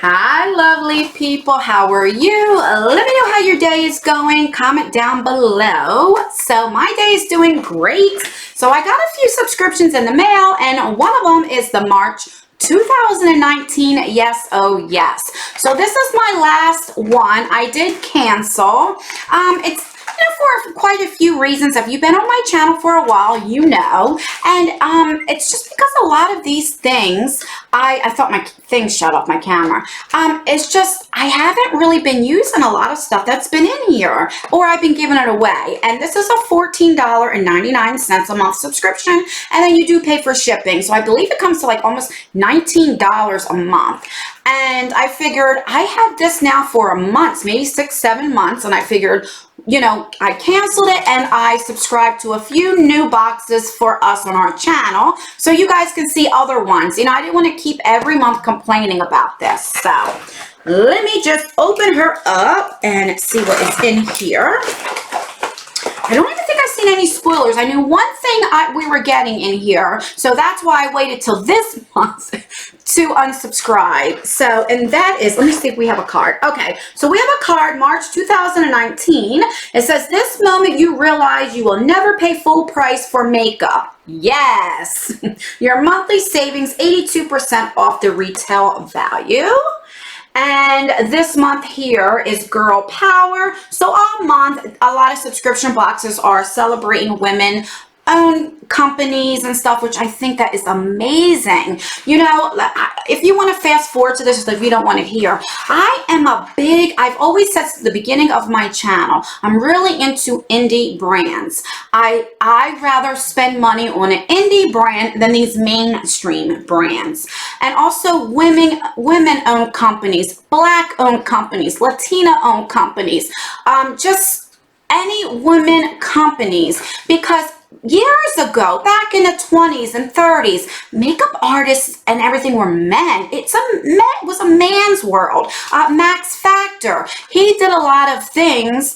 Hi, lovely people. How are you? Let me know how your day is going. Comment down below. So my day is doing great. So I got a few subscriptions in the mail, and one of them is the March 2019 Yes Oh Yes. So this is my last one. I did cancel. It's for quite a few reasons. If you've been on my channel for a while, you know. And it's just because a lot of these things, I thought my thing shut off my camera. It's just, I haven't really been using a lot of stuff that's been in here, or I've been giving it away. And this is a $14.99 a month subscription, and then you do pay for shipping. So I believe it comes to like almost $19 a month. And I figured I had this now for a month, maybe 6-7 months, and I figured, you know, I canceled it and I subscribed to a few new boxes for us on our channel so you guys can see other ones. You know, I didn't want to keep every month complaining about this. So let me just open her up and see what is in here. I don't even think I've seen any spoilers. I knew one thing we were getting in here, so that's why I waited till this month to unsubscribe. So, and that is, let me see if we have a card. Okay, so we have a card, March 2019. It says, this moment you realize you will never pay full price for makeup. Yes. Your monthly savings, 82% off the retail value. And this month here is Girl Power. So all month, a lot of subscription boxes are celebrating women-owned companies and stuff, which I think that is amazing. You know, if you want to fast forward to this, if you don't want to hear, I've always said since the beginning of my channel, I'm really into indie brands. I'd rather spend money on an indie brand than these mainstream brands. And also women-owned companies, Black-owned companies, Latina-owned companies, just any women companies, because years ago, back in the 20s and 30s, makeup artists and everything were men. It was a man's world. Max Factor, he did a lot of things.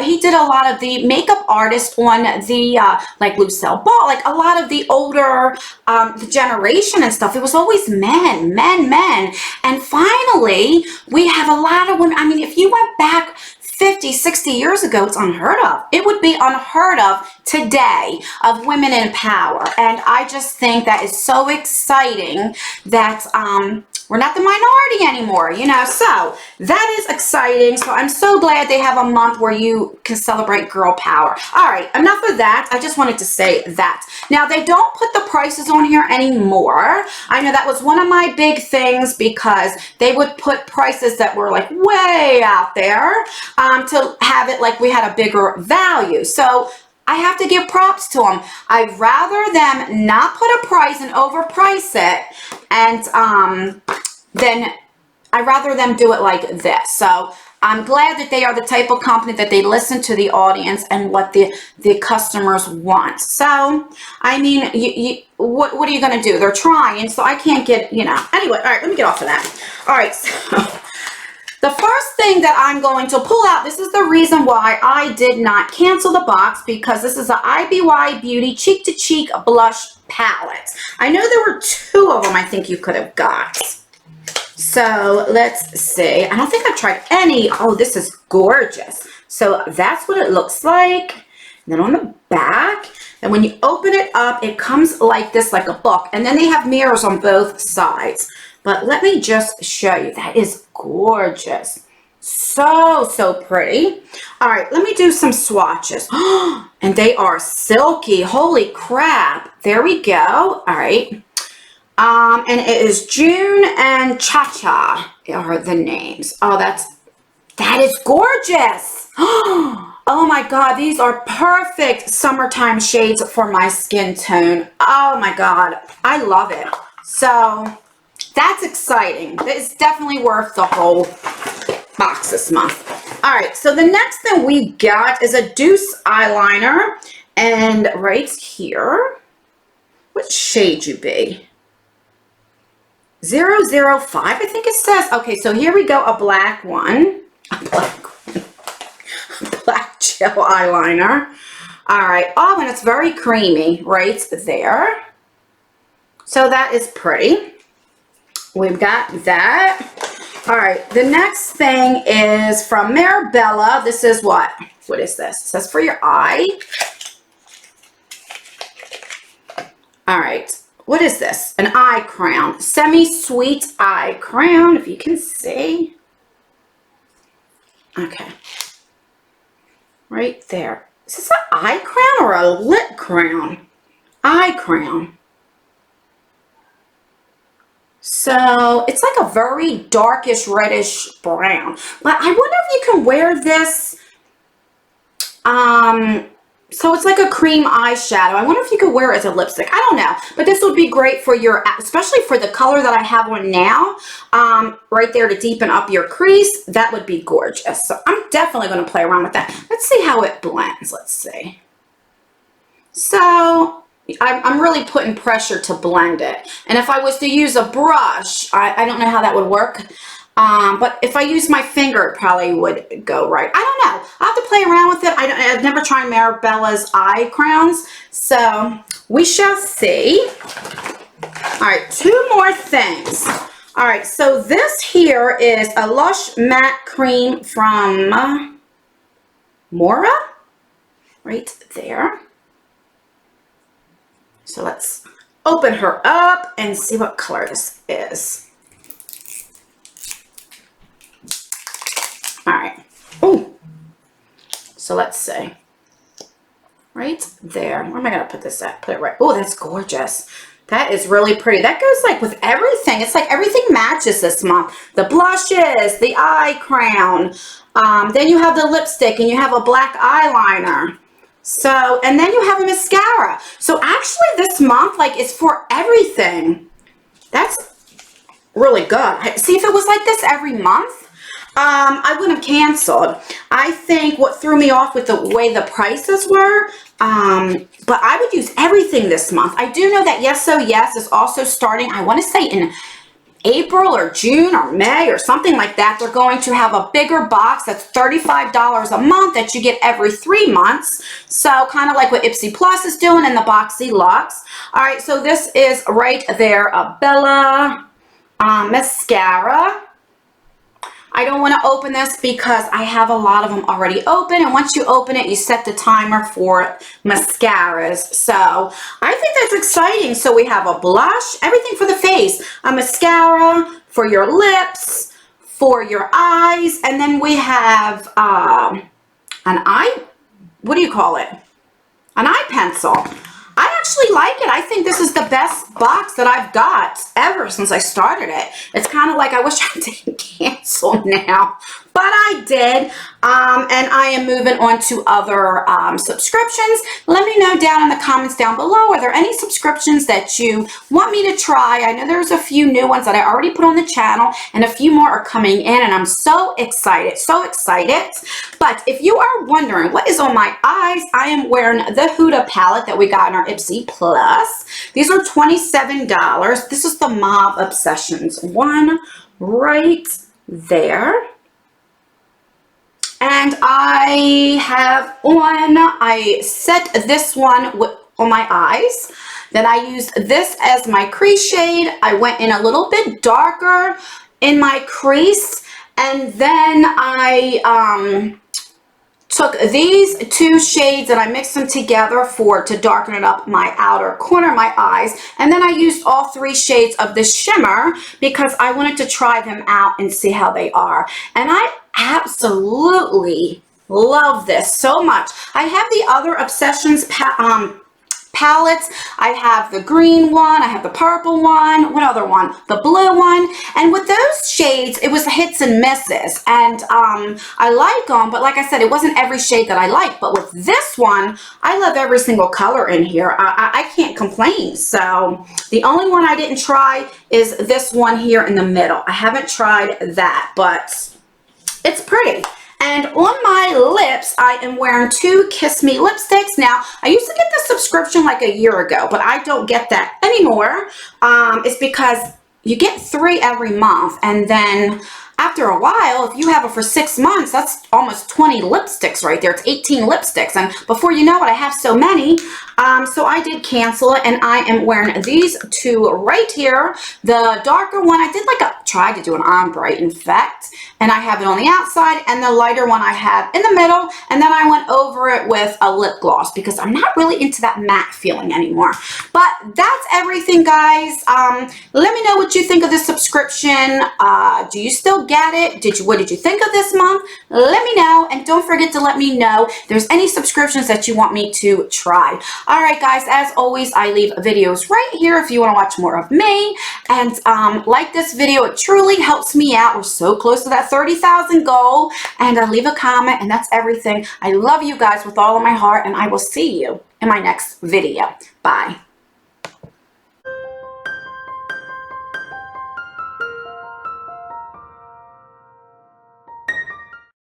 He did a lot of the makeup artists on the, like Lucille Ball, like a lot of the older the generation and stuff. It was always men. And finally, we have a lot of women. I mean, if you went back 50, 60 years ago, it's unheard of. It would be unheard of today of women in power. And I just think that is so exciting that we're not the minority anymore, you know. So that is exciting. So I'm so glad they have a month where you can celebrate girl power. All right, enough of that. I just wanted to say that. Now, they don't put the prices on here anymore. I know that was one of my big things, because they would put prices that were like way out there to have it like we had a bigger value. So I have to give props to them. I'd rather them not put a price and overprice it, and then I'd rather them do it like this. So I'm glad that they are the type of company that they listen to the audience and what the customers want. So, I mean, what are you going to do? They're trying, so I can't get, you know. Anyway, all right, let me get off of that. All right, so the first thing that I'm going to pull out, this is the reason why I did not cancel the box, because this is an IBY Beauty Cheek to Cheek Blush Palette. I know there were 2 of them I think you could have got. So let's see. I don't think I've tried any. Oh, this is gorgeous. So that's what it looks like. And then on the back, and when you open it up, it comes like this, like a book. And then they have mirrors on both sides. But let me just show you. That is gorgeous. So pretty. All right, let me do some swatches. And they are silky. Holy crap. There we go. All right. And it is June and Cha-Cha are the names. Oh, that is gorgeous. Oh my God, these are perfect summertime shades for my skin tone. Oh my God, I love it. So that's exciting. It's definitely worth the whole box this month. All right, so the next thing we got is a Deuce eyeliner. And right here, what shade you be? 005, I think it says. Okay, so here we go, a black one. Black gel eyeliner. All right. Oh, and it's very creamy right there. So that is pretty. We've got that. All right, the next thing is from Marabella. This is what? What is this? It says for your eye. All right, what is this? An eye crown. Semi-sweet eye crown, if you can see. Okay. Right there. Is this an eye crown or a lip crown? Eye crown. So it's like a very darkish reddish brown. But I wonder if you can wear this. So it's like a cream eyeshadow. I wonder if you could wear it as a lipstick. I don't know. But this would be great for your, especially for the color that I have on now. Right there to deepen up your crease. That would be gorgeous. So I'm definitely going to play around with that. Let's see how it blends. Let's see. So I'm really putting pressure to blend it. And if I was to use a brush, I don't know how that would work. But if I use my finger, it probably would go right. I don't know. I'll have to play around with it. I've never tried Marabella's eye crowns. So we shall see. All right, 2 more things. All right, so this here is a Lush Matte Cream from Mora. Right there. So let's open her up and see what color this is. All right. Oh, so let's see. Right there. Where am I going to put this at? Put it right. Oh, that's gorgeous. That is really pretty. That goes like with everything. It's like everything matches this month. The blushes, the eye crown. Then you have the lipstick and you have a black eyeliner. So, and then you have a mascara. So actually this month, like, it's for everything. That's really good. See, if it was like this every month, I wouldn't have canceled. I think what threw me off with the way the prices were, but I would use everything this month. I do know that YesOhYas is also starting, I want to say in April or June or May or something like that. They're going to have a bigger box that's $35 a month that you get every 3 months. So kind of like what Ipsy Plus is doing in the Boxy Luxe. All right, so this is right there, a Bella mascara. I don't want to open this because I have a lot of them already open. And once you open it, you set the timer for mascaras. So I think that's exciting. So we have a blush, everything for the face, a mascara for your lips, for your eyes. And then we have an eye, what do you call it? An eye pencil. I actually like it. I think this is the best box that I've got ever since I started it. It's kind of like I wish I didn't cancel now, but I did. And I am moving on to other subscriptions. Let me know down in the comments down below. Are there any subscriptions that you want me to try? I know there's a few new ones that I already put on the channel, and a few more are coming in, and I'm so excited, so excited. But if you are wondering what is on my eyes, I am wearing the Huda palette that we got in our Ipsy Plus. These are $27. This is the Mob Obsessions one right there. And I set this one on my eyes. Then I used this as my crease shade. I went in a little bit darker in my crease. And then I took these 2 shades and I mixed them together to darken it up my outer corner of my eyes. And then I used all 3 shades of this shimmer because I wanted to try them out and see how they are. And I absolutely love this so much. I have the other Obsessions palettes. I have the green one, I have the purple one, what other one? The blue one. And with those shades, it was hits and misses. And I like them, but like I said, it wasn't every shade that I like. But with this one, I love every single color in here. I can't complain. So the only one I didn't try is this one here in the middle. I haven't tried that, but it's pretty. And on my lips, I am wearing 2 Kiss Me lipsticks. Now, I used to get this subscription like a year ago, but I don't get that anymore. It's because you get 3 every month, and then after a while, if you have it for 6 months, that's almost 20 lipsticks right there. It's 18 lipsticks. And before you know it, I have so many. So I did cancel it, and I am wearing these two right here. The darker one, I did tried to do an ombre, in fact, and I have it on the outside, and the lighter one I have in the middle, and then I went over it with a lip gloss because I'm not really into that matte feeling anymore. But that's everything, guys. Let me know what you think of this subscription. Do you still get it? What did you think of this month? Let me know, and don't forget to let me know if there's any subscriptions that you want me to try. All right, guys, as always, I leave videos right here if you want to watch more of me. And like this video, it truly helps me out. We're so close to that 30,000 goal. And leave a comment, and that's everything. I love you guys with all of my heart, and I will see you in my next video. Bye.